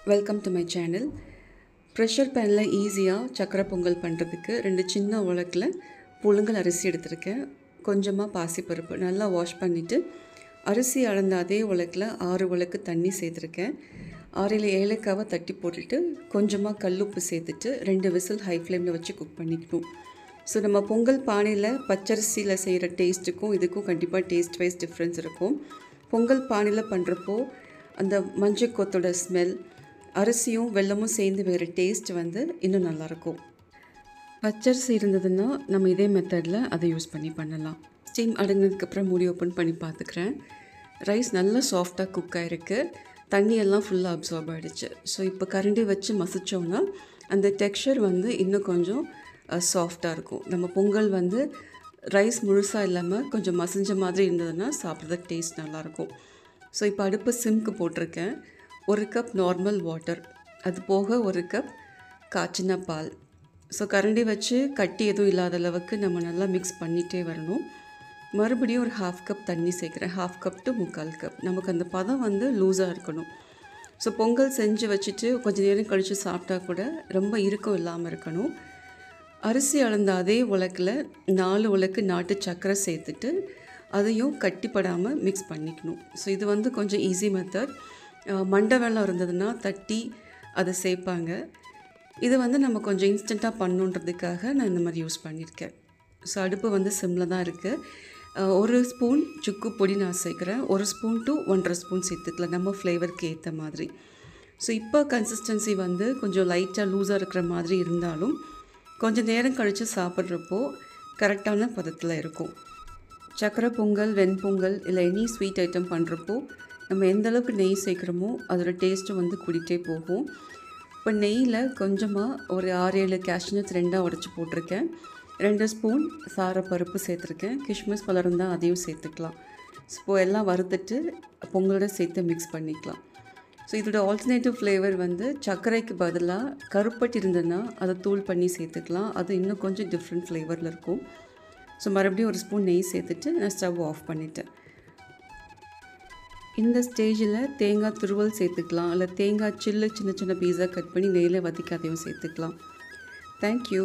Welcome to my channel. Pressure பேனில் ஈஸியாக சக்கரை பொங்கல் பண்ணுறதுக்கு 2 சின்ன உலக்கில் புழுங்கல் அரிசி எடுத்திருக்கேன். கொஞ்சமாக பாசிப்பருப்பு நல்லா வாஷ் பண்ணிவிட்டு அரிசி அளந்த அதே உலக்கில் 6 உலக்கு தண்ணி சேர்த்துருக்கேன். 6 ஏலக்காவை தட்டி போட்டுட்டு கொஞ்சமாக கல்லுப்பு சேர்த்துட்டு 2 விசில் ஹை ஃப்ளேமில் வச்சு குக் பண்ணிக்கணும். ஸோ நம்ம பொங்கல் பானையில் பச்சரிசியில் செய்கிற டேஸ்ட்டுக்கும் இதுக்கும் கண்டிப்பாக டேஸ்ட் வைஸ் டிஃப்ரென்ஸ் இருக்கும். பொங்கல் பானையில் பண்ணுறப்போ அந்த மஞ்சள் கொத்தோட ஸ்மெல், அரிசியும் வெல்லமும் சேர்ந்து வேறு டேஸ்ட் இன்னும் நல்லாயிருக்கும். பச்சரிசி இருந்ததுன்னா நம்ம இதே மெத்தடில் அதை யூஸ் பண்ணலாம். ஸ்டீம் அடங்கினதுக்கப்புறம் மூடி ஓப்பன் பண்ணி பார்த்துக்கிறேன். ரைஸ் நல்லா சாஃப்டாக குக் ஆகிருக்கு. தண்ணியெல்லாம் ஃபுல்லாக அப்சார்ப் ஆகிடுச்சு. ஸோ இப்போ கரண்டி வச்சு மசித்தோன்னா அந்த டெக்ஸ்சர் இன்னும் கொஞ்சம் சாஃப்டாக இருக்கும். நம்ம பொங்கல் ரைஸ் முழுசாக இல்லாமல் கொஞ்சம் மசிஞ்ச மாதிரி இருந்ததுன்னா சாப்பிட்றதுக்கு டேஸ்ட் நல்லாயிருக்கும். ஸோ இப்போ அடுப்பு சிம்க்கு போட்டிருக்கேன். 1 கப் நார்மல் வாட்டர், அது போக 1 கப் காய்ச்சின பால். ஸோ கரண்டி வச்சு கட்டி எதுவும் இல்லாத அளவுக்கு நம்ம நல்லா மிக்ஸ் பண்ணிகிட்டே வரணும். மறுபடியும் ஒரு 1/2 கப் தண்ணி சேர்க்குறேன். 1/2 கப் டு 3/4 கப். நமக்கு அந்த பதம் லூஸாக இருக்கணும். ஸோ பொங்கல் செஞ்சு வச்சுட்டு கொஞ்சம் நேரம் கழித்து சாப்பிட்டா கூட ரொம்ப இறுக்கம் இல்லாமல் இருக்கணும். அரிசி அளந்த அதே உலக்கில் 4 உலக்கு நாட்டு சர்க்கரை சேர்த்துட்டு அதையும் கட்டிப்படாமல் மிக்ஸ் பண்ணிக்கணும். ஸோ இது கொஞ்சம் ஈஸி மெத்தட். மண்டை வெல்லம் இருந்ததுன்னா தட்டி அதை சேர்ப்பாங்க. இது நம்ம கொஞ்சம் இன்ஸ்டண்ட்டாக பண்ணுன்றதுக்காக நான் இந்த மாதிரி யூஸ் பண்ணியிருக்கேன். ஸோ அடுப்பு சிம்மில் தான் இருக்குது. 1 ஸ்பூன் சுக்கு பொடி நான் சேர்க்குறேன். 1 ஸ்பூன் டு 1.5 ஸ்பூன் சேர்த்துக்கலாம், நம்ம ஃப்ளேவருக்கு ஏற்ற மாதிரி. ஸோ இப்போ கன்சிஸ்டன்சி கொஞ்சம் லைட்டாக லூஸாக இருக்கிற மாதிரி இருந்தாலும் கொஞ்சம் நேரம் கழித்து சாப்பிட்றப்போ கரெக்டான பதத்தில் இருக்கும். சக்கரை பொங்கல், வெண்பொங்கல் இல்லை எனி ஸ்வீட் ஐட்டம் பண்ணுறப்போ நம்ம எந்தளவுக்கு நெய் சேர்க்குறோமோ அதோட டேஸ்ட்டும் கூட்டிகிட்டே போகும். இப்போ நெய்யில் கொஞ்சமாக ஒரு 6-7 கேஷ்நட்ஸ் 2ஆக உடச்சி போட்டிருக்கேன். 2 ஸ்பூன் சாரப்பருப்பு சேர்த்துருக்கேன். கிஷ்மிஸ் பழம் இருந்தால் அதையும் சேர்த்துக்கலாம். ஸோ எல்லாம் வறுத்துட்டு பொங்கலோட சேர்த்து மிக்ஸ் பண்ணிக்கலாம். ஸோ இதோட ஆல்டர்னேட்டிவ் ஃப்ளேவர் சர்க்கரைக்கு பதிலாக கருப்பட்டி இருந்ததுன்னா அதை தூள் பண்ணி சேர்த்துக்கலாம். அது இன்னும் கொஞ்சம் டிஃப்ரெண்ட் ஃப்ளேவரில் இருக்கும். ஸோ மறுபடியும் 1 ஸ்பூன் நெய் சேர்த்துட்டு நான் ஸ்டவ் ஆஃப் பண்ணிட்டேன். இந்த ஸ்டேஜில் தேங்காய் துருவல் சேர்த்துக்கலாம், இல்லை தேங்காய் சின்ன சின்ன பீஸாக கட் பண்ணி நெய்யில் வதக்கி அதையும் சேர்த்துக்கலாம். தேங்க்யூ.